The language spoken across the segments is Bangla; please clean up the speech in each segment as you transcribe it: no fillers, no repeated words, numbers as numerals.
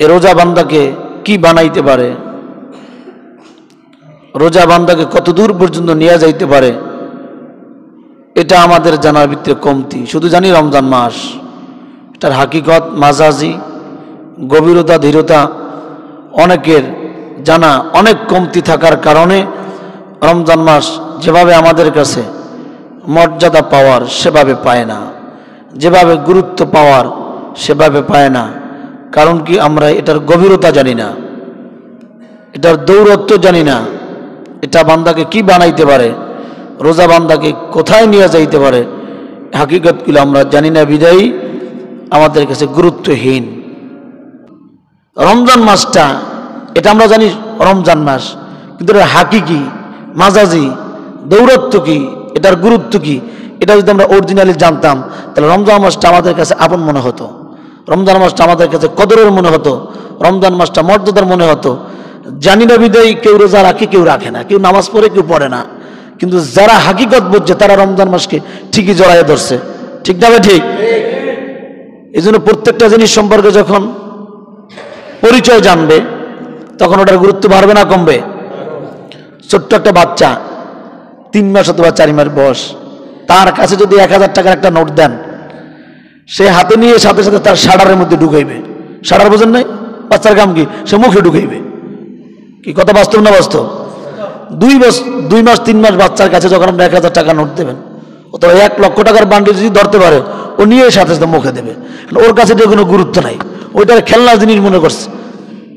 এ রোজা বান্দাকে কি বানাইতে পারে, রোজা বান্দাকে কত দূর পর্যন্ত নিয়ে যাইতে পারে, এটা আমাদের জানার ভিতরে কমতি। শুধু জানি রমজান মাস, এটার হাকিকত মাজাজি গভীরতা ধীরতা অনেকের জানা অনেক কমতি থাকার কারণে রমজান মাস যেভাবে আমাদের কাছে মর্যাদা পাওয়ার সেভাবে পায় না, যেভাবে গুরুত্ব পাওয়ার সেভাবে পায় না। কারণ কি, আমরা এটার গভীরতা জানি না, এটার দৌরত্ব জানি না, এটা বান্দাকে কি বানাইতে পারে, রোজা বান্দাকে কোথায় নিয়ে যাইতে পারে, হাকিকতগুলো আমরা জানি না বিদায়ী আমাদের কাছে গুরুত্বহীন। রমজান মাসটা এটা আমরা জানি রমজান মাস, কিন্তু এটার হাকিকি মাজাজি দৌরত্ব কি, এটার গুরুত্ব কি, এটা যদি আমরা অরিজিনালি জানতাম তাহলে রমজান মাসটা আমাদের কাছে আপন মনে হতো, রমজান মাসটা আমাদের কাছে কদরের মনে হতো, রমজান মাসটা মর্যাদার মনে হতো। জানি না বিদায়ী কেউ রোজা রাখে, কেউ রাখে না, কেউ নামাজ পড়ে, কেউ পড়ে না, কিন্তু যারা হাকিকত বুঝছে তারা রমজান মাসকে ঠিকই জড়াইয়ে ধরছে। ঠিক না? ঠিক। এই জন্য প্রত্যেকটা জিনিস সম্পর্কে যখন পরিচয় জানবে তখন ওটার গুরুত্ব বাড়বে না কমবে? ছোট্ট একটা বাচ্চা 3 মাস অথবা 4 মাস বয়স, তার কাছে যদি 1000 টাকার একটা নোট দেন, সে হাতে নিয়ে সাথে সাথে তার শাড়ারের মধ্যে ঢুকাইবে। শাড়ার বোঝেন নাই? বাচ্চার কাম কি? সে মুখে ঢুকাইবে। কি কথা বাস্তব না বাস্তব? 2 মাস 3 মাস বাচ্চার কাছে যখন আপনি 1000 টাকা নোট দেবেন অথবা 1 লক্ষ টাকার বান্ডিল যদি ধরতে পারে, ও নিয়ে সাথে সাথে মুখে দেবে। ওর কাছে এটা কোনো গুরুত্ব নাই, ওইটার খেলনা জিনিস মনে করছে।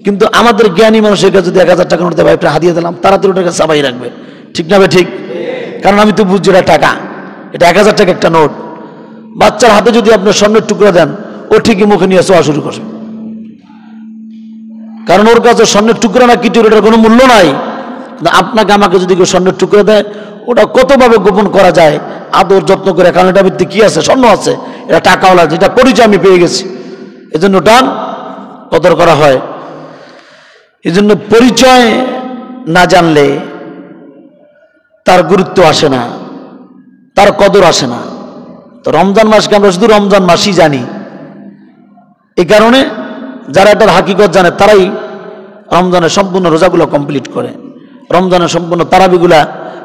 কিন্তু আমাদের জ্ঞানী মানুষের কাছে যদি 1000 টাকা নোট দেয়, একটা হাতিয়ে দিলাম, তাড়াতাড়ি ওটাকে চাপাই রাখবে। ঠিক না? ঠিক। কারণ আমি তো বুঝছি এটা টাকা, এটা 1000 টাকা একটা নোট। বাচ্চার হাতে যদি আপনি স্বর্ণের টুকরা দেন, ও ঠিকই মুখে নিয়ে চোয়া শুরু করবে, কারণ ওর কাছে স্বর্ণের টুকরা না কিটির ওটার কোনো মূল্য নাই। আপনাকে আমাকে যদি কেউ স্বর্ণের টুকরা দেয়, ওটা কতভাবে গোপন করা যায়, আদর যত্ন করে, কারণ এটা ভিত্তি কি আছে? স্বর্ণ আছে, এটা টাকাওয়ালা, যেটা পরিচয় আমি পেয়ে গেছি, এজন্য ওটা কদর করা হয়। এজন্য পরিচয় না জানলে তার গুরুত্ব আসে না, তার কদর আসে না। তো রমজান মাসকে আমরা শুধু রমজান মাসই জানি, এই কারণে যারা এটার হাকিকত জানে তারাই রমজানের সম্পূর্ণ রোজাগুলো কমপ্লিট করে, রমজানের সম্পূর্ণ তারাবিগুলা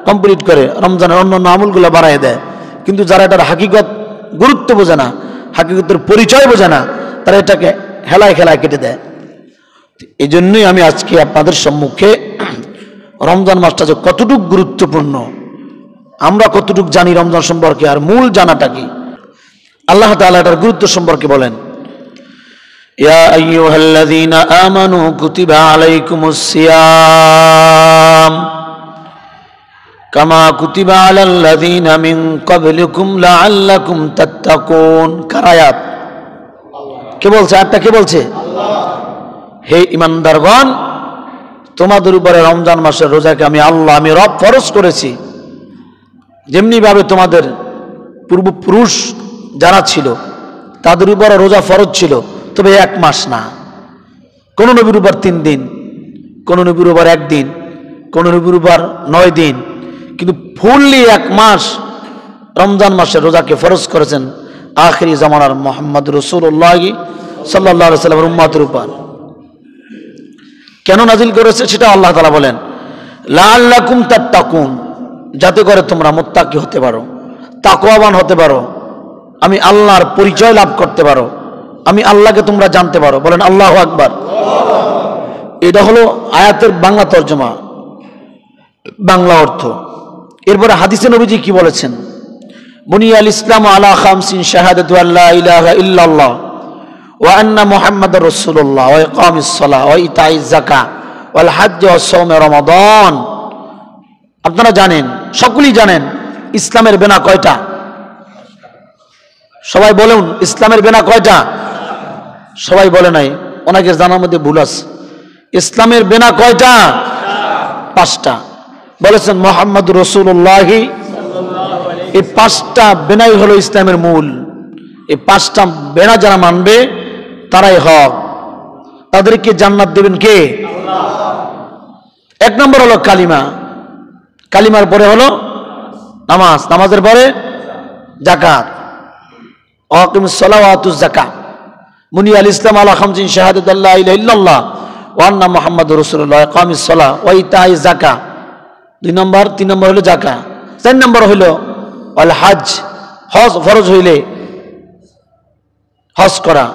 কমপ্লিট করে, রমজানের অন্যান্য আমলগুলো বাড়ায় দেয়। কিন্তু যারা এটার হাকিকত গুরুত্ব বোঝে না, হাকিকতের পরিচয় বোঝে না, তারা এটাকে হেলায় খেলায় কেটে দেয়। এই জন্যই আমি আজকে আপনাদের সম্মুখে রমজান মাসটা যে কতটুকু গুরুত্বপূর্ণ, আমরা কতটুকু জানি রমজান সম্পর্কে, আর মূল জানাটা কি, আল্লাহ তাআলা এটার গুরুত্ব সম্পর্কে বলেন, ইয়া আইয়ুহাল্লাযীনা আমানু কুতিবা আলাইকুমুস সিয়াম কামা কুতিবা আলাল্লাযীনা মিন ক্বাবলিকুম লাআল্লাকুম তাত্তাকুন। কার আয়াত? কে বলছে? আয়াতটা কে বলছে? আল্লাহ। হে ঈমানদারগণ, তোমাদের উপরে রমজান মাসের রোজাকে আমি আল্লাহ, আমি রব ফরজ করেছি, যেমনি ভাবে তোমাদের পূর্বপুরুষ যারা ছিল তাদের উপরে রোজা ফরজ ছিল, তবে 1 মাস না। কোন নবীর উপর 3 দিন, কোন নবীর উপর 1 দিন, কোন নবীর উপর 9 দিন, কিন্তু ফুললি 1 মাস রমজান মাসের রোজাকে ফরজ করেছেন আখিরি জামানার মুহাম্মদ রাসূলুল্লাহ সাল্লাল্লাহু আলাইহি ওয়াসাল্লামের উম্মতের উপর। কেন নাজিল করেছে সেটা আল্লাহ তাআলা বলেন, লাআল্লাকুম তাত্তাকুন, যাতে করে তোমরা মুত্তাকি হতে পারো, তাকওয়াবান হতে পারো, আমি আল্লাহর পরিচয় লাভ করতে পারো, আমি আল্লাহকে তোমরা জানতে পারো। বলেন আল্লাহু আকবার। এটা হলো আয়াতের বাংলা তর্জমা, বাংলা অর্থ। এরপরে হাদিসে নবীজি কি বলেছেন, বুনিয়াল ইসলামু আলা খামসিন শাহাদাতু আল্লা ইলাহা ইল্লাল্লাহ ওয়া আন্না মুহাম্মাদুর রাসূলুল্লাহ ওয়া ইকামিস সালাহ ওয়া ইতাইজ যাকাত ওয়াল হজ্জ ওয়াস সাওম রমাদান। আপনারা জানেন, সকলেই জানেন, ইসলামের বেনা কয়টা? সবাই বলুন, ইসলামের বেনা কয়টা? সবাই বলে নাই, অনেকের জানার মধ্যে ভুল আছে। ইসলামের বেনা কয়টা? 5টা। বলেছেন মুহাম্মদুর রাসূলুল্লাহ। এই 5টা বেনাই হলো ইসলামের মূল। এই 5টা বেনা যারা মানবে তারাই হক, তাদেরকে জান্নাত দেবেন কে? আল্লাহ। 1 নম্বর হলো কালিমা, কালিমার পরে হলো নামাজ, নামাজের পরে যাকাত, আকিমুস সালাহ ওয়া আতুজ যাকাত। বুনিয়া আল ইসলাম আলা খামসিন শাহাদাত আল্লা ইলাহা ইল্লাল্লাহ ওয়া আন্না মুহাম্মাদুর রাসূলুল্লাহ ইকামিস সালাহ ওয়া ইতাইজ যাকাত। 2 নম্বর, 3 নম্বর হলো যাকাত। 4 নম্বর হলো আল হজ, হজ ফরজ হইলে হজ করা।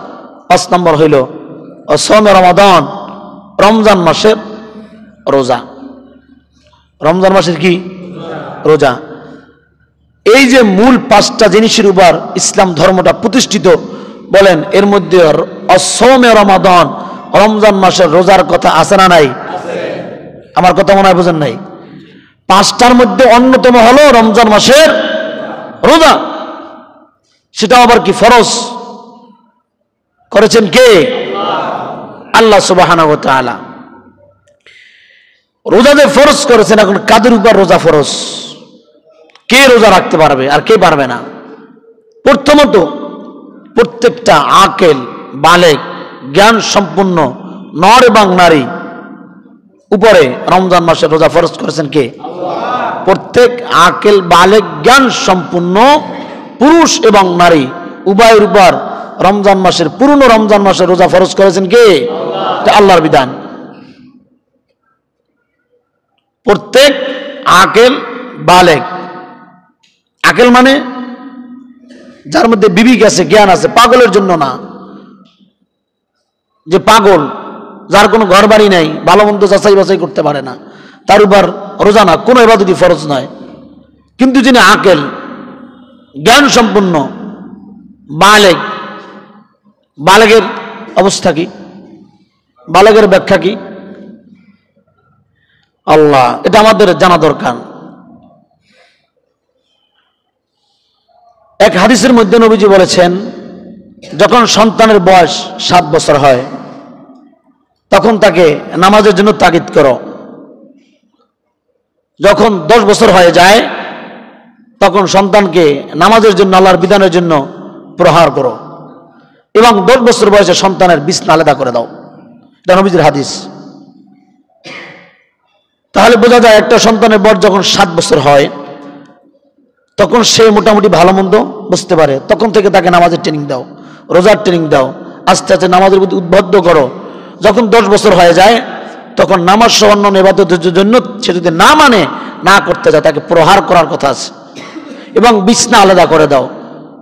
5 নম্বর হইল সাওমে রমাদান, রমজান মাসের রোজা। রমজান মাসের কি রোজা। এই যে মূল 5টা জিনিসের উপর ইসলাম ধর্মটা প্রতিষ্ঠিত, বলেন এর মধ্যে সাওমে রমাদান, রমজান মাসের রোজার কথা আছে না নাই? আমার কথা মনে হয় বুঝেন নাই। 5টার মধ্যে অন্যতম হলো রমজান মাসের রোজা। সেটা আবার কি ফরজ করেছেন কে? আল্লাহ সুবহানাহু ওয়া তাআলা। রোজা যে ফরজ করেছেন, এখন কাদের উপর রোজা ফরজ? কে রোজা রাখতে পারবে আর কে পারবে না? প্রথমত প্রত্যেকটা আকেল, বালেগ, জ্ঞান সম্পন্ন নর এবং নারী উপরে রমজান মাসের রোজা ফরজ করেছেন কে? প্রত্যেক আকেল, বালেগ, জ্ঞান সম্পন্ন পুরুষ এবং নারী উভয়ের উপর রমজান মাসের, পূর্ণ রমজান মাসের রোজা ফরজ করেছেন কে? আল্লাহর বিধান। প্রত্যেক আকেল, বালেগ, আকেল মানে যার মধ্যে বিবেক আছে, জ্ঞান আছে, পাগলের জন্য না। যে পাগল, যার কোনো ঘর বাড়ি নাই, ভালো মন্দ যাচাই বাছাই করতে পারে না, তার উপর রোজা না, কোনো ইবাদতই ফরজ নয়। কিন্তু যিনি আকেল, জ্ঞান সম্পন্ন, বালেগ, বালেগের অবস্থা কি? বালেগের ব্যাখ্যা কি? আল্লাহ, এটা আমাদের জানা দরকার। এক হাদিসের মধ্যে নবীজি বলেছেন, যখন সন্তানের বয়স 7 বছর হয় তখন তাকে নামাজের জন্য তাগিদ করো। যখন 10 বছর হয়ে যায় তখন সন্তানকে নামাজের জন্য, আল্লাহর বিধানের জন্য প্রহার করো, এবং 10 বছর বয়সে সন্তানের বিছনা আলাদা করে দাও। এটা নবীজির হাদিস। তাহলে বোঝা যায় একটা সন্তানের বয়স যখন 7 বছর হয় তখন সে মোটামুটি ভালো মন্দ বুঝতে পারে, তখন থেকে তাকে নামাজের ট্রেনিং দাও, রোজার ট্রেনিং দাও, আস্তে আস্তে নামাজের প্রতি উদ্বুদ্ধ করো। যখন 10 বছর হয়ে যায় তখন নামাজ সহ অন্যান্য ইবাদতের জন্য সে যদি না মানে, না করতে যায়, তাকে প্রহার করার কথা আছে, এবং বিছনা আলাদা করে দাও।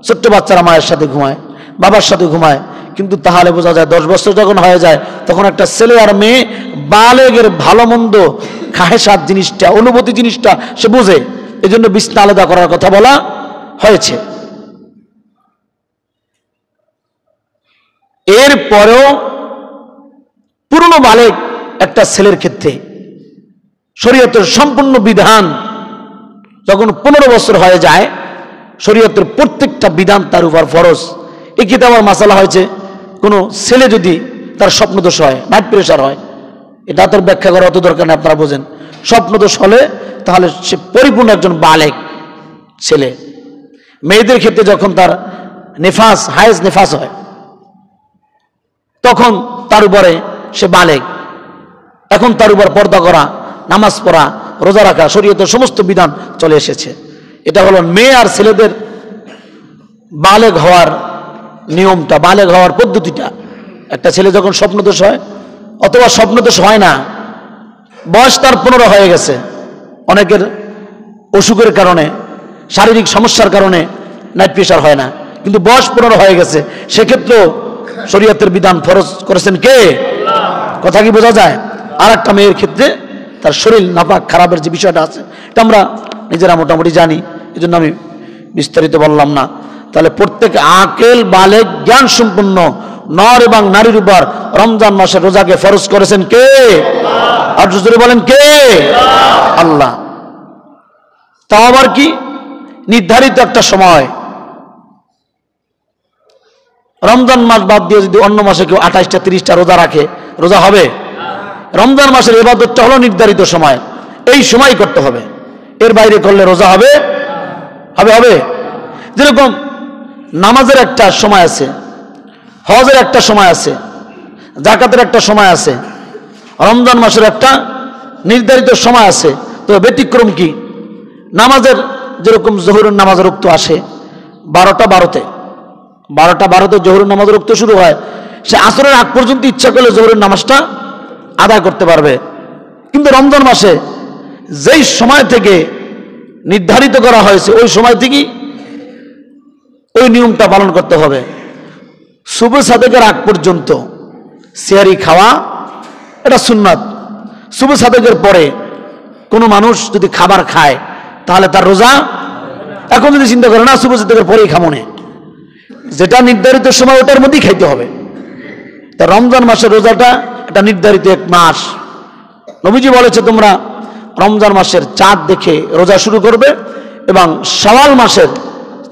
ছোট্ট বাচ্চারা মায়ের সাথে ঘুমায়, বাবার সাথে ঘুমায়, কিন্তু তাহলে বোঝা যায় 10 বছর যখন হয়ে যায় তখন একটা ছেলে আর মেয়ে বালেগের ভালো মন্দ, খাহেসাত জিনিসটা, অনুভূতি জিনিসটা সে বোঝে। এই জন্য বিছনা আলাদা করার কথা বলা হয়েছে। এরপরেও পুরনো বালেগ একটা ছেলের ক্ষেত্রে শরীয়তের সম্পূর্ণ বিধান যখন 15 বছর হয়ে যায়, শরীয়তের প্রত্যেকটা বিধান তার উপর ফরজ। এই ক্ষেত্রে আমার মাসালা হয়েছে, কোনো ছেলে যদি তার স্বপ্নদোষ হয়, নাইট প্রেশার হয়, এটা তোর ব্যাখ্যা করা অত দরকার নেই, আপনারা বোঝেন। স্বপ্নদোষ হলে তাহলে সে পরিপূর্ণ একজন বালেগ ছেলে। মেয়েদের ক্ষেত্রে যখন তার নেফাস, হায়েজ নেফাস হয়, তখন তার উপরে সে বালেগ। এখন তার উপর পর্দা করা, নামাজ পড়া, রোজা রাখা, শরীয়তের সমস্ত বিধান চলে এসেছে। এটা হলো মেয়ে আর ছেলেদের বালেগ হওয়ার নিয়মটা, বালেগ হওয়ার পদ্ধতিটা। একটা ছেলে যখন স্বপ্নদোষ হয়, অথবা স্বপ্নদোষ হয় না, বয়স তার 15 হয়ে গেছে, অনেকের অসুখের কারণে, শারীরিক সমস্যার কারণে নাইট প্রেশার হয় না, কিন্তু বয়স 15 হয়ে গেছে, সেক্ষেত্রেও শরীয়তের বিধান ফরজ করেছেন কে? কথা কি বোঝা যায়? আর একটা মেয়ের ক্ষেত্রে তার শরীর নাপাক, খারাপের যে বিষয়টা আছে, এটা আমরা নিজেরা মোটামুটি জানি, এই জন্য আমি বিস্তারিত বললাম না। তাহলে প্রত্যেক আকেল, বালেগ, জ্ঞান সম্পন্ন নর এবং নারীর উপর রমজান মাসের রোজাকে ফরজ করেছেন কে? আর জোরে বলেন কে? আল্লাহ। তাও আবার কি নির্ধারিত একটা সময়। রমজান মাস বাদ দিয়ে যদি অন্য মাসে কেউ 28টা 30টা রোজা রাখে, রোজা হবে? রমজান মাসের ইবাদতটা হলো নির্ধারিত সময়, এই সময় করতে হবে, এর বাইরে করলে রোজা হবে? হবে? যেরকম নামাজের একটা সময় আছে, হজের একটা সময় আছে, যাকাতের একটা সময় আছে, রমজান মাসের একটা নির্ধারিত সময় আছে। তো ব্যতিক্রম কি? নামাজের যেরকম জোহরের নামাজের রক্ত আসে 12টা 12তে জোহরের নামাজের রক্ত শুরু হয়, সে আসরের আগ পর্যন্ত ইচ্ছা করলে জোহরের নামাজটা আদায় করতে পারবে। কিন্তু রমজান মাসে যেই সময় থেকে নির্ধারিত করা হয়েছে ওই সময় থেকেই ওই নিয়মটা পালন করতে হবে। সুবহ সাদেকের আগ পর্যন্ত সিহারি খাওয়া এটা সুন্নাত। সুবহ সাদেকের পরে কোনো মানুষ যদি খাবার খায় তাহলে তার রোজা, এখন যদি চিন্তা করে না সুবহ সাদেকের পরেই খামনে, যেটা নির্ধারিত সময় ওটার মধ্যেই খাইতে হবে। তা রমজান মাসের রোজাটা এটা নির্ধারিত এক মাস। নবীজি বলেছে তোমরা রমজান মাসের চাঁদ দেখে রোজা শুরু করবে এবং শাওয়াল মাসের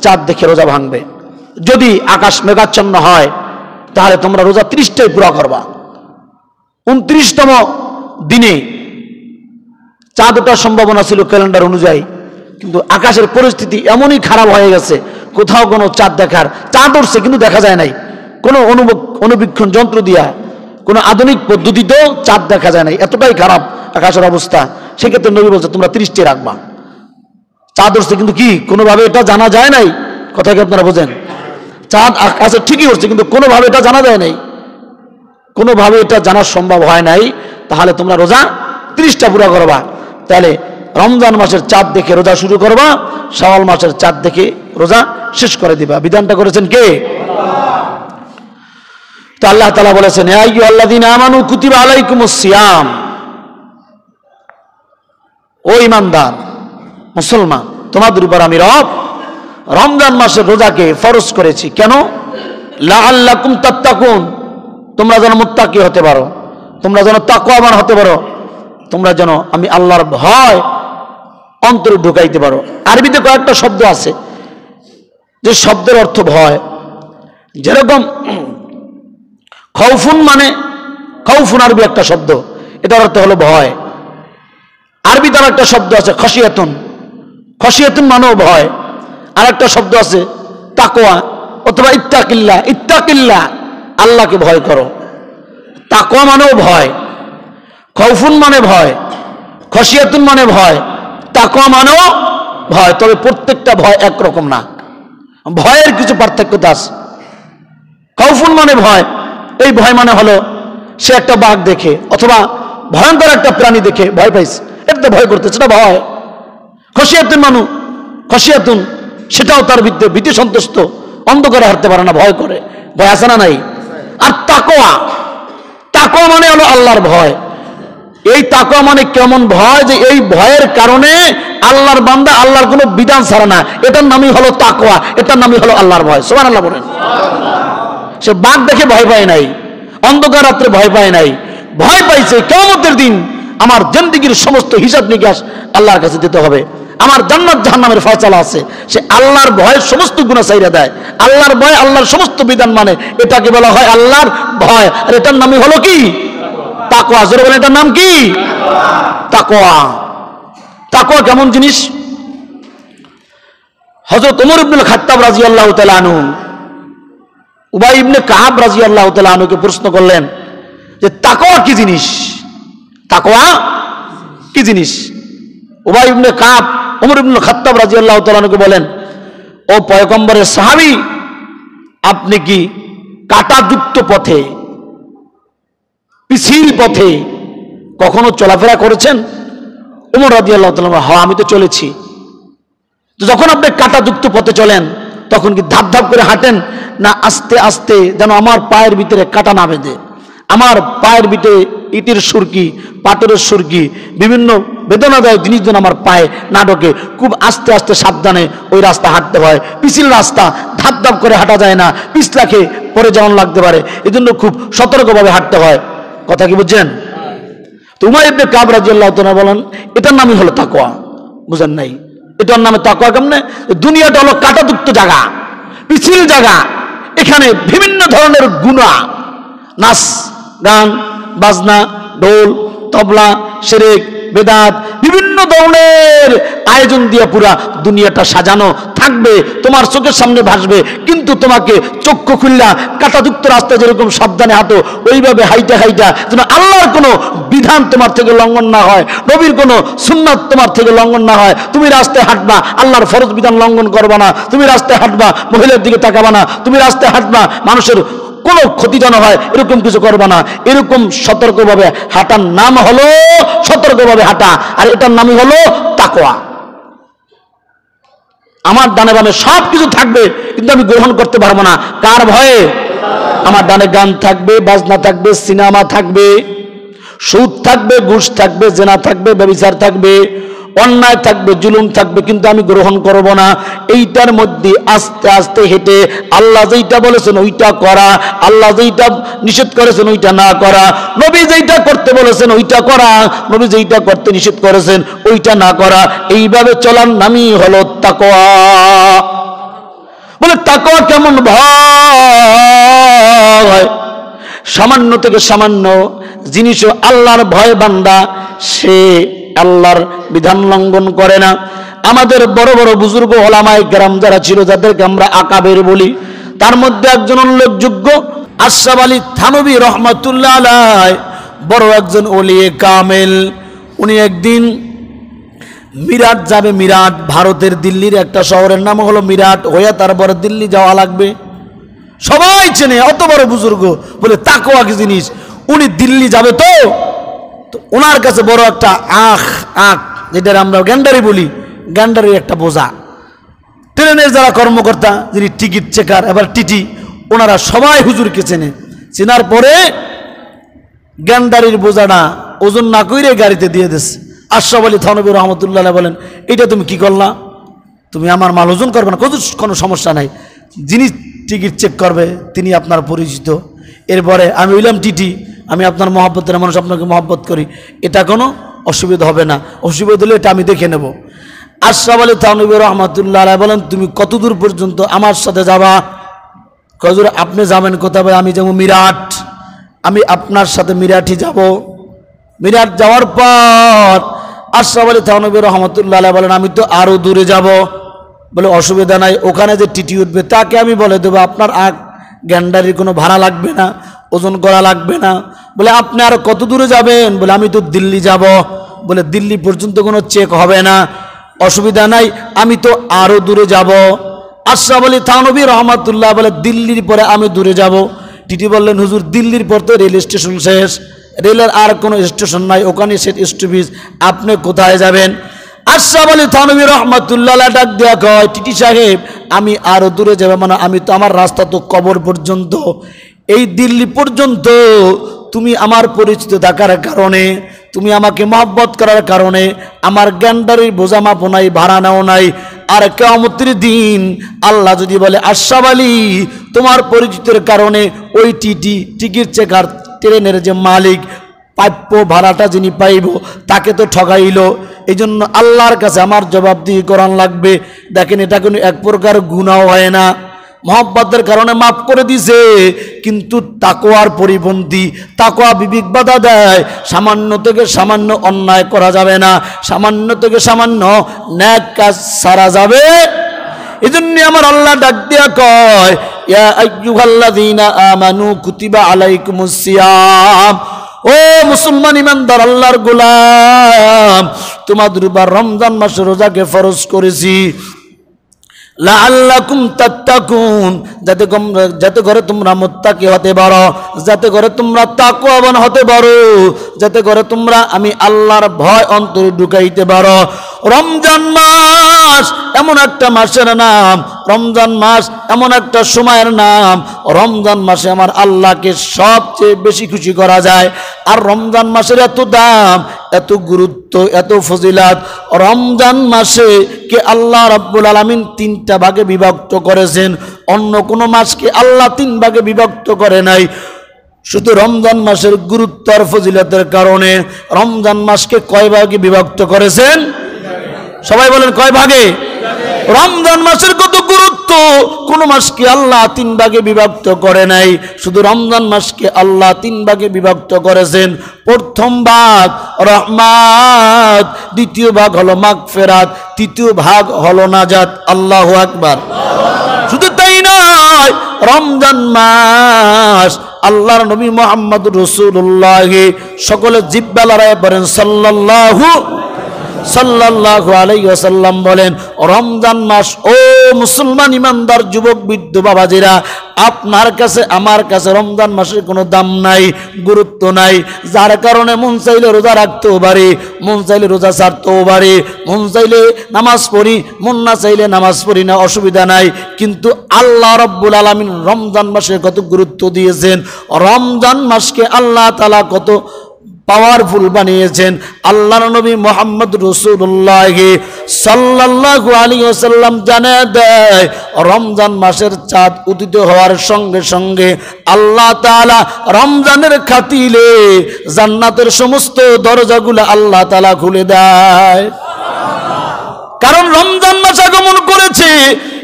চাঁদ দেখে রোজা ভাঙবে। যদি আকাশ মেঘাচ্ছন্ন হয় তাহলে তোমরা রোজা 30টাই পুরা করবা। 29তম দিনে চাঁদ ওঠার সম্ভাবনা ছিল ক্যালেন্ডার অনুযায়ী, কিন্তু আকাশের পরিস্থিতি এমনই খারাপ হয়ে গেছে, কোথাও কোনো চাঁদ উঠছে কিন্তু দেখা যায় নাই। কোনো অনুবীক্ষণ যন্ত্র দিয়া কোনো আধুনিক পদ্ধতিতেও চাঁদ দেখা যায় নাই, এতটাই খারাপ আকাশের অবস্থা। সেক্ষেত্রে নবী বলছে তোমরা 30টি রাখবা। চাঁদ উঠছে কিন্তু কি কোনোভাবে এটা জানা যায় নাই, কথা কি আপনারা বোঝেন? চাঁদ আকাশে ঠিকই উঠছে কিন্তু কোনোভাবে এটা জানা যায় নাই, কোনোভাবে এটা জানা সম্ভব হয় নাই। তাহলে তোমরা রোজা 30টা পুরা করবা। তাহলে রমজান মাসের চাঁদ দেখে রোজা শুরু করবা, শাওয়াল মাসের চাঁদ দেখে রোজা শেষ করে দিবা। বিধানটা করেছেন কে? তো আল্লাহ তাআলা বলেছেন ইয়া আইয়ুহাল্লাযীনা আমানু কুতিবা আলাইকুমুস সিয়াম, ও ঈমানদার মুসলমান তোমাদের উপর আমি রব রমজান মাসের রোজাকে ফরজ করেছি। কেন? লাআল্লাকুম তাত্তাকুন, তোমরা যেন মুত্তাকি হতে পারো, তোমরা যেন তাকওয়াবান হতে পারো, তোমরা যেন আমি আল্লাহর ভয় অন্তরে ঢুকাইতে পারো। আরবিতে কয়েকটা শব্দ আছে যে শব্দের অর্থ ভয়। যেরকম খাউফুন মানে খাউফুন আরবি একটা শব্দ, এটার অর্থ হলো ভয়। আরবি তার একটা শব্দ আছে খশিয়াতুন, খশিয়াতুন মানেও ভয়। আর একটা শব্দ আছে তাকওয়া অথবা ইত্তাকিল্লাহ, ইত্তাকিল্লাহ আল্লাহকে ভয় করো। তাকওয়া মানেও ভয়, খাউফুন মানে ভয়, খশিয়াতুন মানে ভয়, তাকওয়া মানেও ভয়। তবে প্রত্যেকটা ভয় একরকম না, ভয়ের কিছু পার্থক্যতা আছে। খাউফুন মানে ভয়, এই ভয় মানে হলো সে একটা বাঘ দেখে অথবা ভয়ঙ্কর একটা প্রাণী দেখে ভয় পাইছে, এটা ভয় করতেছে, এটা ভয়। খশিয়াতুন মানু খশিয়াতুন সেটাও তার ভিতরে ভীতি সন্তুষ্ট, অন্ধকারে হাঁটতে পারে না, ভয় করে, ভয় আছে না নাই? আর তাকওয়া, তাকওয়া মানে হলো আল্লাহর ভয়। এই তাকওয়া মানে কেমন ভয় যে এই ভয়ের কারণে আল্লাহর বান্দা আল্লাহর কোনো বিধান ছাড়ে না, এটার নামই হলো তাকওয়া, এটার নামই হলো আল্লাহর ভয়। সুবহানাল্লাহ বলেন। সে বাঘ দেখে ভয় পায় নাই, অন্ধকার রাত্রে ভয় পায় নাই, ভয় পাইছে কিয়ামতের দিন আমার জিন্দেগীর সমস্ত হিসাব নিকাশ আল্লাহর কাছে দিতে হবে, আমার জান্নাত জাহান্নামের ফয়সালা আছে। সে আল্লাহর ভয়ে সমস্ত গুনাহ ছাইরা দেয়, আল্লাহর ভয় আল্লাহর সমস্ত বিধান মানে, এটাকে বলা হয় আল্লাহর ভয়। আর এটার নামই হলো কি? তাকওয়া। জোরে বলেন এটার নাম কি? তাকওয়া। তাকওয়া কেমন জিনিস? হযরত ওমর ইবনুল খাত্তাব রাদিয়াল্লাহু তাআলা আনহু উবাই ইবনে কাব রাদিয়াল্লাহু তাআলা আনহুকে প্রশ্ন করলেন যে তাকওয়া কি জিনিস, তাকওয়া কি জিনিস? উবাই ইবনে কাব ওমর ইবনুল খাত্তাব রাদিয়াল্লাহু তাআলা আনহুকে বলেন, ও পয়গম্বরের সাহাবী, আপনি কি কাঁটাযুক্ত পথে, পিছিল পথে কখনো চলাফেরা করেছেন? ওমর রাদিয়াল্লাহু তাআলা, হ্যাঁ আমি তো চলেছি। যখন আপনি কাঁটাযুক্ত পথে চলেন তখন কি ধাপ ধাপ করে হাঁটেন না আস্তে আস্তে যেন আমার পায়ের ভিতরে কাঁটা না বেঁধে, আমার পায়ের ভিতরে ইটের সুরকি, পাথরের সুরকি, বিভিন্ন বেদনাদায়ক জিনিস যেন আমার পায়ে না ঢোকে, খুব আস্তে আস্তে সাবধানে ওই রাস্তা হাঁটতে হয়। পিছিল রাস্তা, ধাপ ধাপ করে হাঁটা যায় না, পিছলা খেয়ে পরে যেমন লাগতে পারে, এজন্য খুব সতর্কভাবে হাঁটতে হয়। কথা কি বুঝছেন? তো উমার ইবনে কাব রাদিয়াল্লাহু তাআলা বলেন এটার নামই হলো তাকওয়া। বুঝেন নাই? এটার নামে তাকওয়া কেমনে? দুনিয়াটা হলো কাঁটাযুক্ত জায়গা, পিছিল জায়গা, এখানে বিভিন্ন ধরনের গুনাহ, নাচ গান বাজনা, ঢোল তবলা, শিরক বেদাত, বিভিন্ন ধরনের আয়োজন দিয়ে পুরা দুনিয়াটা সাজানো থাকবে, তোমার চোখের সামনে ভাসবে, কিন্তু তোমাকে চক্ষু খুললা কাঁটাযুক্ত রাস্তা যেরকম সাবধানে হাঁটো ওইভাবে হাইটা হাইটা যেন আল্লাহর কোনো বিধান তোমার থেকে লঙ্ঘন না হয়, নবীর কোনো সুন্নাত তোমার থেকে লঙ্ঘন না হয়। তুমি রাস্তায় হাঁটবা, আল্লাহর ফরজ বিধান লঙ্ঘন করবা না। তুমি রাস্তায় হাঁটবা, মহিলার দিকে তাকাবা না। তুমি রাস্তায় হাঁটবা, মানুষের কোনো ক্ষতি যেন হয় এরকম কিছু করবা না। এরকম সতর্কভাবে হাঁটার নাম হলো সতর্কভাবে হাঁটা, আর এটার নামই হলো তাকওয়া। আমার ডানে বামে সব কিছু থাকবে, কিন্তু আমি গ্রহণ করতে পারবো না। কার ভয়ে? আমার ডানে গান থাকবে, বাজনা থাকবে, সিনেমা থাকবে, সুদ থাকবে, ঘুষ থাকবে, জেনা থাকবে, ব্যভিচার থাকবে, অন্যায় থাকবে, জুলুম থাকবে, কিন্তু আমি গ্রহণ করব না। এইটার মধ্যে আস্তে আস্তে হেঁটে আল্লাহ যেইটা বলেছেন ওইটা করা, আল্লাহ যেইটা নিষেধ করেছেন ওইটা না করা, নবী যেইটা করতে বলেছেন ওইটা করা, নবী যেইটা করতে নিষেধ করেছেন ওইটা না করা, এইভাবে চলার নামই হলো তাকওয়া। বলে তাকওয়া কেমন ভয়? সামান্য থেকে সামান্য জিনিসও আল্লাহর ভয় বান্দা সে আল্লাহর বিধান লঙ্ঘন করে না। আমাদের বড় বড় বুজুর্গ ওলামায়ে কেরাম যারা ছিল, যাদেরকে আমরা আকাবের বলি, তার মধ্যে একজন উল্লেখযোগ্য আশরাফ আলী থানভী রহমাতুল্লাহ আলাইহি, বড় একজন ওলিয়ে কামেল। উনি একদিন মিরাট যাবে। মিরাট ভারতের দিল্লির একটা শহরের নাম হলো মিরাট, হইয়া তারপরে দিল্লি যাওয়া লাগবে। সবাই চেনে, অত বড় বুজুর্গ, বলে তাকওয়া কি জিনিস। উনি দিল্লি যাবে, তো ওনার কাছে বড় একটা আখ যেটা আমরা গ্যান্ডারি বলি, গ্যান্ডারির একটা বোঝা। ট্রেনের যারা কর্মকর্তা, যিনি টিকিট চেকার, এবার টিটি, ওনারা সবাই হুজুরকে চেনে। চেনার পরে গ্যান্ডারির বোঝাটা ওজন না কইরে গাড়িতে দিয়ে দিচ্ছে। আশরাফ আলী থানভী রহমতুল্লাহ বলেন, এটা তুমি কি করলা? তুমি আমার মাল ওজন করবে না? কোনো সমস্যা নাই, যিনি টিকিট চেক করবে তিনি আপনার পরিচিত। এরপরে আমি হইলাম টিটি, আমি আপনার মহব্বতের মানুষ, আপনাকে মহব্বত করি, এটা কোনো অসুবিধা হবে না। অসুবিধা হলে এটা আমি দেখে নেব। আশরাফ আলী থানভী রহমতুল্লাহ বলেন, তুমি কত দূর পর্যন্ত আমার সাথে যাবা? হুজুর আপনি যাবেন কোথায়? আমি যাবো মিরাট, আমি আপনার সাথে মিরাটই যাব। মিরাট যাওয়ার পর আশরাফ আলী থানভী রহমতুল্লাহ বলেন, আমি তো আরো দূরে যাব। বলে অসুবিধা নাই, ওখানে যে টিটি উঠবে তাকে আমি বলে দেবো আপনার গ্যান্ডারির কোনো ভাড়া লাগবে না, ওজন করা লাগবে না। বলে আপনি আরো কত দূরে যাবেন? বলে আমি তো দিল্লি যাব। বলে দিল্লি পর্যন্ত কোনো চেক হবে না, অসুবিধা নাই, আমি তো আরো দূরে যাব। আশরাফ আলী থানভী রহমতুল্লাহ বলে, দিল্লির পরে আমি দূরে যাব। টিটি বললেন, হুজুর দিল্লির পর তো রেল স্টেশন শেষ, রেলের আর কোনো স্টেশন নাই, ওখানে সে স্টপেজ, আপনি কোথায় যাবেন? আশরাফ আলী থানভী রহমতুল্লাহ ডাক দেয়া কয়, টিটি সাহেব আমি আরো দূরে যাব, মানে আমি তো, আমার রাস্তা তো কবর পর্যন্ত, এই দিল্লি পর্যন্ত তুমি আমার পরিচিত থাকার কারণে, তুমি আমাকে মহব্বত করার কারণে আমার গ্যান্ডারির বোঝা মাপো নাই, ভাড়া নাও নাই। আর কিয়ামতের দিন আল্লাহ যদি বলে, আশরাফ আলী তোমার পরিচিতের কারণে ওই টিকিট চেকার, ট্রেনের যে মালিক, প্রাপ্য ভাড়াটা যিনি পাইব তাকে তো ঠগাইল, এই জন্য আল্লাহর কাছে আমার জবাবদিহি করান লাগবে। দেখেন, এটা কোনো এক প্রকার গুনাহ হয় না, মহব্বতের কারণে মাফ করে দিছে, কিন্তু তাকওয়ার পরিপন্থী। তাকওয়া বিবেক বাধা দেয়, সামান্য থেকে সামান্য অন্যায় করা যাবে না, সামান্য থেকে সামান্য নেক কাজ সারা যাবে। এজন্য আমার আল্লাহ ডাক দিয়া কয়, ইয়া আইয়ুহাল্লাযীনা আমানু কুতিবা আলাইকুমুস সিয়াম, ও মুসলমান ইমানদার আল্লাহর গোলাম, তোমাদের উপর রমজান মাসের রোজাকে ফরজ করেছি, লাআল্লাকুম তাত্তাকুন, যাতে করে তোমরা মুত্তাকি হতে পারো, যাতে করে তোমরা তাকওয়াবান হতে পারো, যাতে করে তোমরা আমি আল্লাহর ভয় অন্তরে ঢুকাইতে পারো। রমজান মাস এমন একটা মাসের নাম, রমজান মাস এমন একটা সময়ের নাম, রমজান মাসে আমার আল্লাহকে সবচেয়ে বেশি খুশি করা যায়। আর রমজান মাসের এত দাম, এত গুরুত্ব, এত ফজিলাত, রমজান মাসে কে আল্লাহ রাব্বুল আলামিন 3টা ভাগে বিভক্ত করেছেন, অন্য কোনো মাসকে আল্লাহ 3 ভাগে বিভক্ত করে নাই। শুধু রমজান মাসের গুরুত্ব আর ফজিলতের কারণে রমজান মাসকে কয় ভাগে বিভক্ত করেছেন? সবাই বলেন কয় ভাগে? রমজান মাসের কত গুরুত্ব, কোন মাসকে আল্লাহ 3 ভাগে বিভক্ত করে নাই, শুধু রমজান মাসকে আল্লাহ 3 ভাগে বিভক্ত করেছেন। প্রথম ভাগ রহমত, দ্বিতীয় ভাগ হলো মাগফিরাত, তৃতীয় ভাগ হলো নাজাত। আল্লাহু আকবার। শুধু তাই নয়, রমজান মাস আল্লাহর নবী মুহাম্মদ রাসূলুল্লাহ সকলে জিহ্বা লড়াই করেন সাল্লাল্লাহু, সাল্লাল্লাহু আলাইহি ওয়াসাল্লাম বলেন, রমজান মাস ও মুসলমান ইমানদার যুবক বৃদ্ধ বাবাজিরা, আপনার কাছে আমার কাছে রমজান মাসের কোনো দাম নাই, গুরুত্ব নাই, যার কারণে মন চাইলে রোজা রাখতেও পারি, মন চাইলে রোজা ছাড়তেও পারি, মন চাইলে নামাজ পড়ি, মন না চাইলে নামাজ পড়ি না, অসুবিধা নাই। কিন্তু আল্লাহ রাব্বুল আলামিন রমজান মাসে কত গুরুত্ব দিয়েছেন, রমজান মাসকে আল্লাহ তাআলা কত পাওয়ারফুল বানিয়েছেন। আল্লাহর নবী মুহাম্মদ রাসূলুল্লাহ সাল্লাল্লাহু আলাইহি ওয়াসাল্লাম জানিয়ে দেয়, রমজান মাসের চাঁদ উদিত হওয়ার সঙ্গে সঙ্গে আল্লাহ তাআলা রমজানের খাতিরে জান্নাতের সমস্ত দরজাগুলো আল্লাহ তাআলা খুলে দেয়। কারণ রমজান মাস আগমন করেছে,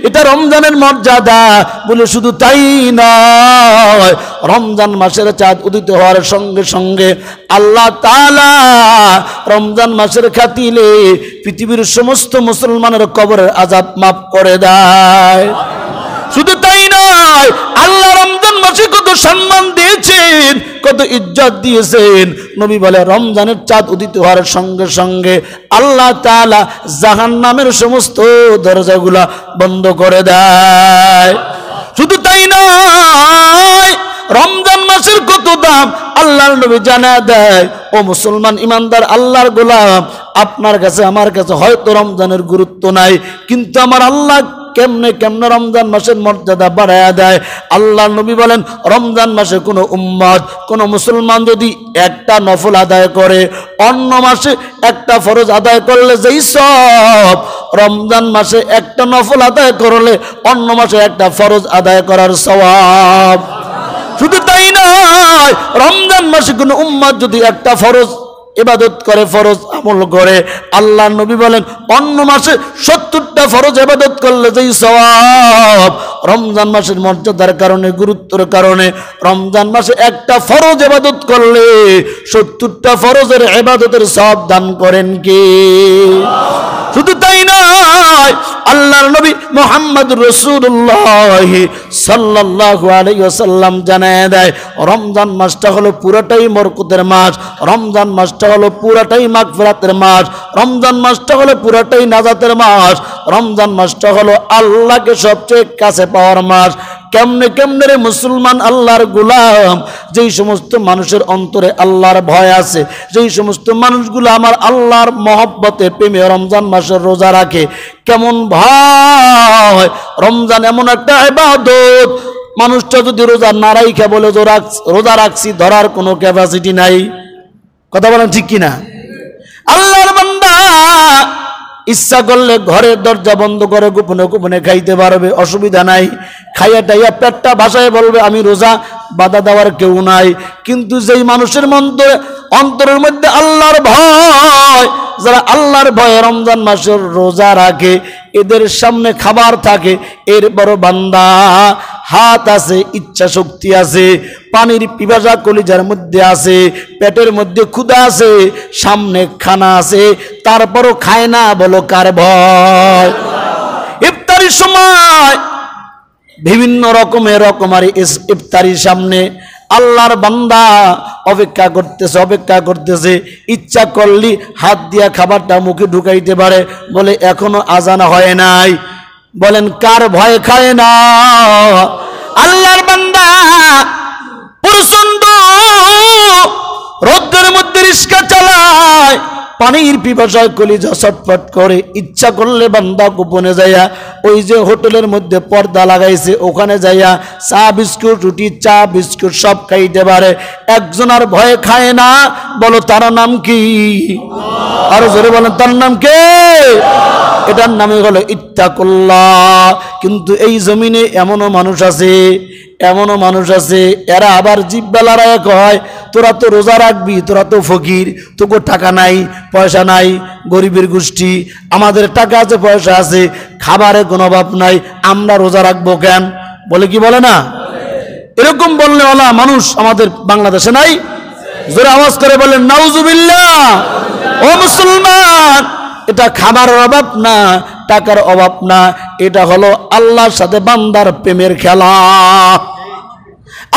এটা রমজানের মর্যাদা। বলে শুধু তাই নয়, রমজান মাসের চাঁদ উদিত হওয়ার সঙ্গে সঙ্গে আল্লাহ তাআলা রমজান মাসের খাতিরে পৃথিবীর সমস্ত মুসলমানের কবরের আযাব মাফ করে দেয়। শুধু তাই নয়, আল্লাহ রমজান মাসে কত সম্মান দিয়েছেন, কত ইজ্জত দিয়েছেন। নবী বলে, রমজানের চাঁদ উদিত হওয়ার সঙ্গে সঙ্গে আল্লাহ তাআলা জাহান্নামের সমস্ত দরজাগুলা বন্ধ করে দেয়। শুধু তাই নয়, রমজান মাসের কত দাম আল্লাহর নবী জানায় দেয়। ও মুসলমান ইমানদার আল্লাহর গোলাম, আপনার কাছে আমার কাছে হয়তো রমজানের গুরুত্ব নাই, কিন্তু আমার আল্লাহ কেমনে কেমনে রমজান মাসের মর্যাদা বাড়ায়া দেয়। আল্লাহ নবী বলেন, রমজান মাসে কোনো উম্মত, কোনো মুসলমান যদি একটা নফল আদায় করে, অন্য মাসে একটা ফরজ আদায় করলে যেই সব, রমজান মাসে একটা নফল আদায় করলে অন্য মাসে একটা ফরজ আদায় করার সওয়াব। শুধু তাই নয়, রমজান মাসে কোনো উম্মত যদি একটা ফরজ ইবাদত করে, ফরজ আমল করে, আল্লাহ নবী বলেন অন্য মাসে 70টা ফরজ ইবাদত করলে যেই সওয়াব, রমজান মাসের মর্যাদার কারণে, গুরুত্বের কারণে রমজান মাসে একটা ফরজ ইবাদত করলে 70টা ফরজের ইবাদতের সওয়াব দান করেন কে? শুধু তাই নয়, আল্লাহর নবী মুহাম্মদ রাসূলুল্লাহ সাল্লাল্লাহু আলাইহি ওয়াসাল্লাম জানায় দেয়, রমজান মাসটা হলো পুরোটাই বরকতের মাস, রমজান মাসটা হলো পুরোটাই মাগফিরাতের মাস, রমজান মাসটা হলো পুরোটাই নাজাতের মাস, রমজান মাসটা হলো আল্লাহকে সবচেয়ে কাছে পাওয়ার মাস। কেমনে কেমনে রে মুসলমান আল্লাহর গোলাম, যেই সমস্ত মানুষের অন্তরে আল্লাহর ভয় আছে, যেই সমস্ত মানুষগুলো আমার আল্লাহর মহব্বতে প্রেমে রমজান মাসের রোজা রাখে, কেমন ভয়! রমজান এমন একটা ইবাদত, মানুষটা যদি রোজা না রাখে বলে রোজা রাখছি, ধরার কোনো ক্যাপাসিটি নাই। কথা বলেন ঠিক কিনা? আল্লাহর বান্দা ইচ্ছা করলে ঘরের দরজা বন্ধ করে গোপনে গোপনে খাইতে পারবে, অসুবিধা নাই। খাইয়া টাইয়া পেটটা ভাসায় বলবে আমি রোজা, বাধা দেওয়ার কেউ নাই। কিন্তু যেই মানুষের অন্তরের মধ্যে আল্লাহর ভয়, যারা আল্লাহর ভয়ে রমজান মাসের রোজা রাখে, এদের সামনে খাবার থাকে, এর বড় বান্দা হাত আছে, ইচ্ছা শক্তি আছে, পানির পিপাসা কলিজার মধ্যে আছে, পেটের মধ্যে ক্ষুধা আছে, সামনে খানা আছে, তারপরও খায় না, বলো কার ভয়? ইফতারির সময় বিভিন্ন রকমারি ইফতারির সামনে আল্লাহর বান্দা অপেক্ষা করতেছে। ইচ্ছা করলি হাত দিয়া খাবারটা মুখে ঢুকাইতে পারে, বলে এখনো আজান হয় নাই। বলেন কার ভয় খায় না? আল্লাহর বান্দা প্রচন্ড রোদের মধ্যে রিস্কা চালায়, পানির পিপাসায় কলিজা ছটফট করে। ইচ্ছা করলে বান্দা গোপনে যাইয়া ওই যে হোটেলের মধ্যে পর্দা লাগাইছে, ওখানে যাইয়া চা বিস্কুট, রুটি, চা বিস্কুট সব খাইতে পারে। একজন আর ভয় খায় না, বলো তার নাম কি? আরো জোরে বলেন, তার নাম কে? এটার নামে হলো ইত্তাকুল্লাহ। কিন্তু এই জমিনে এমনও মানুষ আছে, এরা আবার জিব্বালারায় কয় তোরা তো রোজা রাখবি, তোরা তো ফকির, তোকে টাকা নাই, পয়সা নাই, গরিবের গোষ্ঠী, আমাদের টাকা আছে, পয়সা আছে, খাবারের কোনো অভাব নাই, আমরা রোজা রাখবো কেন? বলে কি বলে না? এরকম বললে ওলা মানুষ আমাদের বাংলাদেশে নাই? জোরে আওয়াজ করে বলেন নাউজুবিল্লাহ। ও মুসলমান, এটা খাবারের অভাব না, টাকার অভাব না, এটা হলো আল্লাহর সাথে বান্দার প্রেমের খেলা।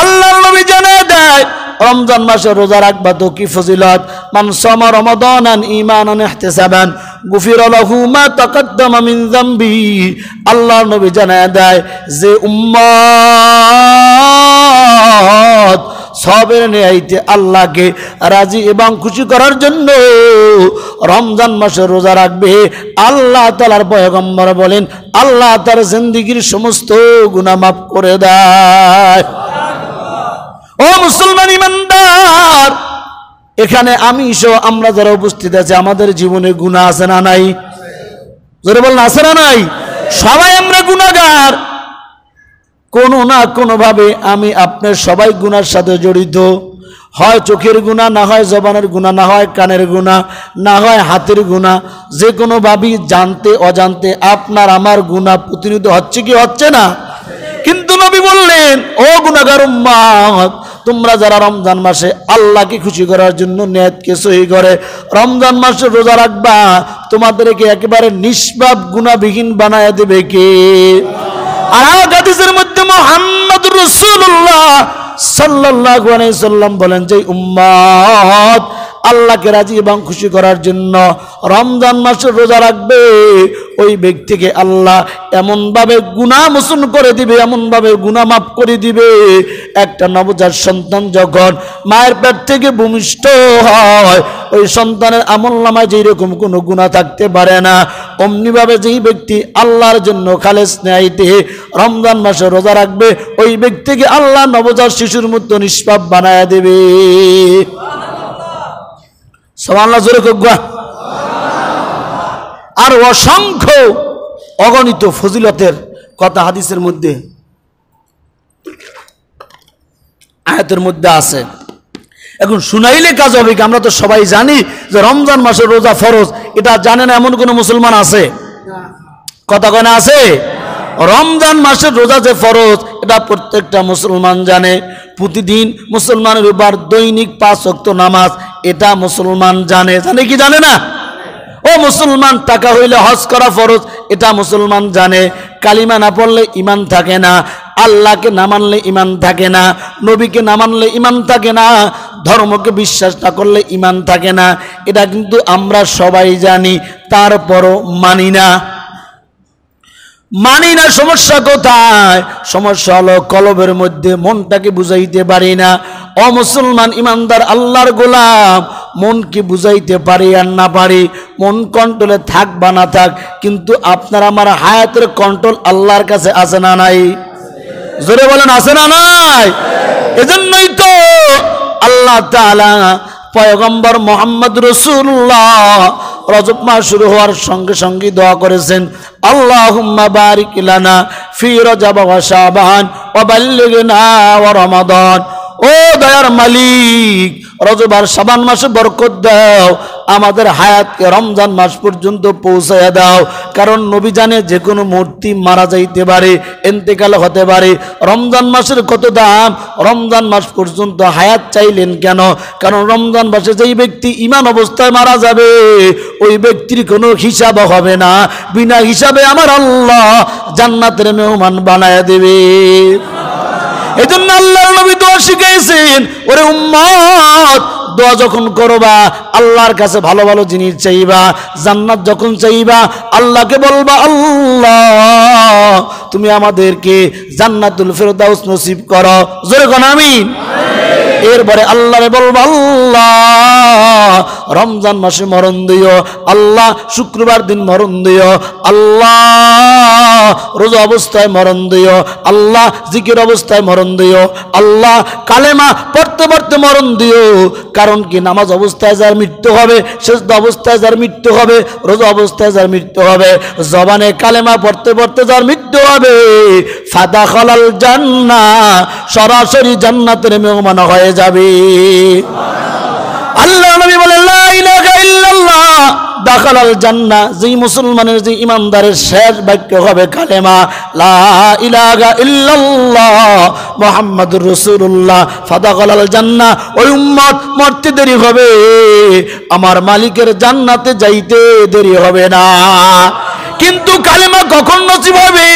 আল্লাহর নবী জানিয়ে দেয় রমজান মাসে রোজা রাখবা তো কি ফজিলত। মান সামা রমাদানান ঈমানান ইহতিসাবান গুফিরা লাহু মা তাকাদ্দামা মিন যামবি। আল্লাহর নবী জানায় দেয় যে উম্মত সবের নিয়াইতে আল্লাহকে রাজি এবং খুশি করার জন্য রমজান মাসে রোজা রাখবে, আল্লাহ তাআলার পয়গম্বর বলেন আল্লাহ তার জিন্দেগীর সমস্ত গুনাহ মাফ করে দেয়। ও মুসলমান ইমানদার, এখানে আমি সহ আমরা যারা উপস্থিত আছে আমাদের জীবনে গুনাহ আছে না নাই? জোরে বলেন আছে না নাই? সবাই আমরা গুনাহগার, কোনো না কোনো ভাবে আমি আপনার সবাই গুনার সাথে জড়িত। হয় চোখের গুনাহ, না হয় জবানের গুনাহ, না হয় কানের গুনাহ, না হয় হাতের গুনাহ। যে কোনো ভাবেই জানতে অজান্তে আপনার আমার গুনাহ প্রতিনিয়ত হচ্ছে কি হচ্ছে না? কিন্তু নবী বললেন ও গুনাহগার উম্মত, তোমরা যারা রমজান মাসে আল্লাহকে খুশি করার জন্য নিয়তকে সহি করে রমজান মাসে রোজা রাখবা, তোমাদেরকে একেবারে নিষ্পাপ গুনাহবিহীন বানায় দেবে কে? আর হাদিসের মধ্যে মুহাম্মদুর রাসূলুল্লাহ সাল্লাল্লাহু আলাইহি সাল্লাম বলেন যে উম্মত আল্লাহকে রাজি এবং খুশি করার জন্য রমজান মাসে রোজা রাখবে, ওই ব্যক্তিকে আল্লাহ এমনভাবে গুনাহ মোচন করে দিবে, এমনভাবে গুনাহ মাফ করে দিবে। একটা নবজাত সন্তান যখন মায়ের পেট থেকে ভূমিষ্ঠ হয়, ওই সন্তানের আমলনামায় যেই রকম কোনো গুনাহ থাকতে পারে না, অমনিভাবে যেই ব্যক্তি আল্লাহর জন্য খালেস নিয়াইতে রমজান মাসে রোজা রাখবে, ওই ব্যক্তিকে আল্লাহ নবজাত শিশুর মতো নিষ্পাপ বানায় দেবে। সুবহানাল্লাহ, জোরে কওয়া। আর অসংখ্য অগণিত ফজিলতের কথা হাদিসের মধ্যে আয়াতের মধ্যে আছে। এখন শুনাইলে কাজ হবে কি? আমরা তো সবাই জানি যে রমজান মাসের রোজা ফরজ, এটা জানে না এমন কোন মুসলমান আছে? কথা কয় না আছে? রমজান মাসের রোজা যে ফরজ এটা প্রত্যেকটা মুসলমান জানে। প্রতিদিন মুসলমানের উপর দৈনিক 5 ওয়াক্ত নামাজ, এটা মুসলমান জানে। জানে কি জানে না? ও মুসলমান, টাকা হইলে হজ করা ফরজ, এটা মুসলমান জানে। কালিমা না পড়লে ঈমান থাকে না, আল্লাহকে না মানলে ঈমান থাকে না, নবীকে না মানলে ঈমান থাকে না, ধর্মকে বিশ্বাস না করলে ঈমান থাকে না। এটা কিন্তু আমরা সবাই জানি, তারপরও মানি না। সমস্যা কোথায়? সমস্যা হলো কলবের মধ্যে, মনটাকে বুঝাইতে পারি না। ও মুসলমান ইমানদার আল্লাহর গোলাম, মনকে বুঝাইতে পারি আর না পারি, মন কন্ট্রোলে থাক বা না থাক, কিন্তু আপনার আমার হায়াতের কন্ট্রোল আল্লাহর কাছে আছে না নাই? জোরে বলেন আছে না নাই? এজন্যই তো আল্লাহ তাআলা পয়গম্বর মুহাম্মদ রাসূলুল্লাহ রজব মাস শুরু হওয়ার সঙ্গে সঙ্গে দোয়া করেছেন, আল্লাহুম্মা বারিক লানা ফি রজব ওয়া শাবান ওয়া বাল্লিগনা ওয়া রমাদান। ও দয়ার মালিক, রজব আর শাবান মাসে বরকত দাও, আমাদের হায়াতকে রমজান মাস পর্যন্ত পৌঁছায় দাও। কারণ নবী জানে যে কোনো মুহূর্তে মারা যাইতে পারে, ইন্তেকাল হতে পারে। রমজান মাসের কত দাম! রমজান মাস পর্যন্ত হায়াত চাইলেন কেন? কারণ রমজান মাসে যেই ব্যক্তি ঈমান অবস্থায় মারা যাবে, ওই ব্যক্তির কোনো হিসাব হবে না, বিনা হিসাবে আমার আল্লাহ জান্নাতের মেহমান বানায় দেবে। এজন্য আল্লাহর নবী দোয়া শিখিয়েছেন, ওরে উম্মত, দোয়া যখন করবা আল্লাহর কাছে ভালো ভালো জিনিস চাইবা, জান্নাত যখন চাইবা আল্লাহকে বলবা, আল্লাহ তুমি আমাদেরকে জান্নাতুল ফেরদাউস নসিব করো। জোরে কোন আমিন। এরপরে আল্লাহরে বলবা, আল্লাহ রমজান মাসে মরণ দিও, আল্লাহ শুক্রবার দিন মরণ দিও, আল্লাহ রোজা অবস্থায় মরণ দিও, আল্লাহ জিকির অবস্থায় মরণ দিও, আল্লাহ কালেমা পড়তে পড়তে মরণ দিও। কারণ কি? নামাজ অবস্থায় যার মৃত্যু হবে, সেজদা অবস্থায় যার মৃত্যু হবে, রোজা অবস্থায় যার মৃত্যু হবে, জবানে কালেমা পড়তে পড়তে যার মৃত্যু হবে, ফাদাখালাল জান্নাহ, সরাসরি জান্নাতের মেহমান হয়ে যাবে। আল্লাহ নবী বলেন, লা ইলাহা ইল্লাল্লাহ দাখালাল জান্নাহ। যেই মুসলমানের, যে ইমানদারের শেষ বাক্য হবে কালেমা লা ইলাহা ইল্লাল্লাহ মুহাম্মাদুর রাসূলুল্লাহ, ফাদাখালাল জান্নাহ। ওই উম্মত মরতে দেরি হবে, আমার মালিকের জান্নাতে যাইতে দেরি হবে না। কিন্তু কালেমা কখন নসিব হবে?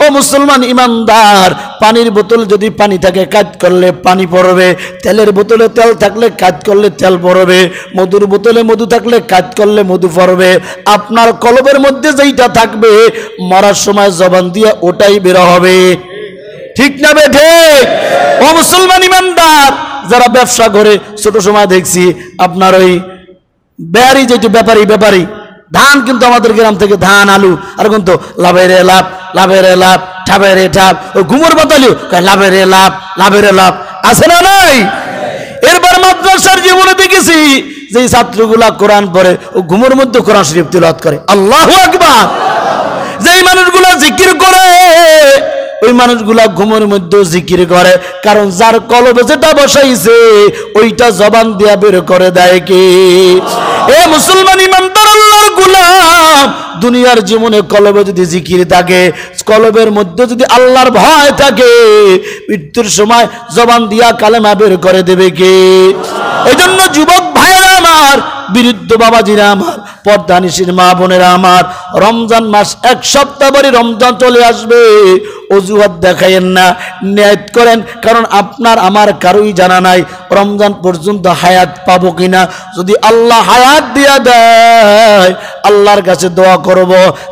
ও মুসলমান ইমানদার, পানির বোতল যদি পানি থাকে কাজ করলে পানি পড়বে, তেলের বোতলে তেল থাকলে কাজ করলে তেল পড়বে, মধুর বোতলে মধু থাকলে কাজ করলে মধু পড়বে। আপনার কলবের মধ্যে যেইটা থাকবে মরার সময় জবান দিয়ে ওটাই বের হবে। ঠিক না বেঠে? ও মুসলমান ইমানদার, যারা ব্যবসা করে ছোট সময় দেখছি আপনার ওই বেয়ারি যেটি ব্যাপারী ধান কিন্তু আমাদের গ্রাম থেকে ধান আলু আর কিন্তু লাভের লাভ লাভের লাভ ঠাবের ঠাব, ওই ঘুমোর বাতালিও লাভের লাভ আছে না নাই? এরপর মাদ্রাসার জীবনে দেখেছি যে ছাত্রগুলা কোরআন পড়ে ও ঘুমের মধ্যে কোরআন শরীফ তিলাওয়াত করে, আল্লাহু আকবার। যেই মানুষগুলা জিকির করে ওই মানুষগুলা ঘুমের মধ্যে জিকির করে, কারণ যার কলবে যেটা বসাইছে ওইটা জবান দিয়া বের করে দেয় কে? এ মুসলমান ইমানদার আল্লাহর গোলাম, দুনিয়ার জীবনে কলবে যদি জিকির থাকে, কলবের মধ্যে যদি আল্লাহর ভয় থাকে, মৃত্যুর সময় জবান দিয়া কালেমা বের করে দেবে কে? এই জন্য যুবক ভাইয়েরা আমার, বৃদ্ধ বাবাজিরা আমার, পর্দানিশীর মা বোনেরা আমার, রমজান মাস এক সপ্তাহ পরে রমজান চলে আসবে, অজুহাত দেখাইয়েন না, নিয়ত করেন, কারণ আপনার আমার কারোই জানা নাই রমজান পর্যন্ত হায়াত পাবো কিনা। যদি আল্লাহ হায়াত দিয়া দেয় আল্লাহর কাছে দোয়া করব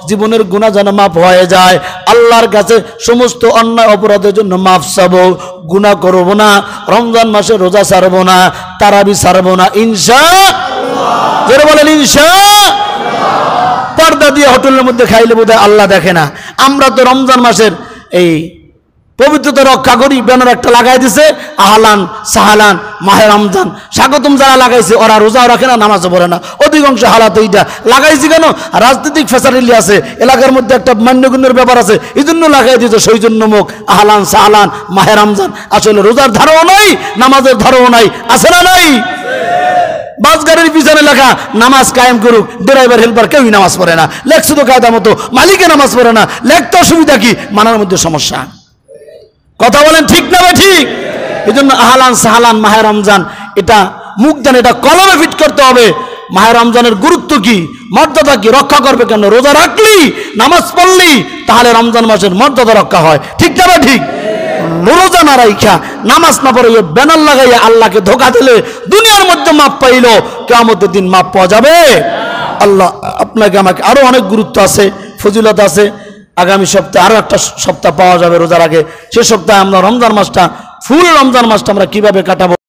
জীবনের গুনাহ যেন মাফ হয়ে যায়, আল্লাহর কাছে সমস্ত অন্যায় অপরাধের জন্য মাফ চাবো, গুনাহ করব না, রমজান মাসে রোজা ছাড়বো না, তারাবি ছাড়বো না, ইনশাআল্লাহ। যারা বলেন ইনশাআল্লাহ। পর্দা দিয়ে হোটেলের মধ্যে খাইলে বোধহয় আল্লাহ দেখে না। আমরা তো রমজান মাসের এই পবিত্রতা রক্ষা করি, ব্যানার একটা লাগাই দিছে, আহলান সাহালান মাহে রমজান স্বাগতম। যারা লাগাইছে ওরা রোজাও রাখে না, নামাজও পড়ে না, অধিকাংশ হালাত এইটা লাগাইছি কেন? রাজনৈতিক ফ্যাসালিটি আছে, এলাকার মধ্যে একটা মান্যগণ্যের ব্যাপার আছে, এই জন্য লাগাই দিয়েছে সৌজন্যমুখ আহলান সাহালান মাহে রমজান। আসলে রোজার ধারও নাই, নামাজের ধারও নাই, আছে না নাই? বাস গাড়ির পিছনে লেখা নামাজ কায়েম করুক, ড্রাইভার হেল্পার কেউই নামাজ পড়ে না, লেখছে তো কায়দা মতো, মালিকে নামাজ পড়ে না, লেখতে অসুবিধা কি? মানার মধ্যে সমস্যা। কথা বলেন ঠিক না ভাই? ঠিক। এই জন্য আহলান সাহালান মাহে রমজান, এটা মুখ দেন, এটা কলমে ফিট করতে হবে। মাহে রমজানের গুরুত্ব কি, মর্যাদা কি, রক্ষা করবে কেন? রোজা রাখলি, নামাজ পড়লি, তাহলে রমজান মাসের মর্যাদা রক্ষা হয়। ঠিক না ভাই? ঠিক। রোজা না রাইখা, নামাজ না পড়ে ব্যানার লাগাইয়া আল্লাহকে ধোকা দিলে দুনিয়ার মধ্যে মাপ পাইলো, কিয়ামতের দিন মাপ পাওয়া যাবে? আল্লাহ আপনাকে আমাকে আরো অনেক গুরুত্ব আছে, ফজিলত আছে। আগামী সপ্তাহে আরো একটা সপ্তাহ পাওয়া যাবে রোজার আগে, সে সপ্তাহে আমরা রমজান মাসটা, ফুল রমজান মাসটা আমরা কিভাবে কাটাবো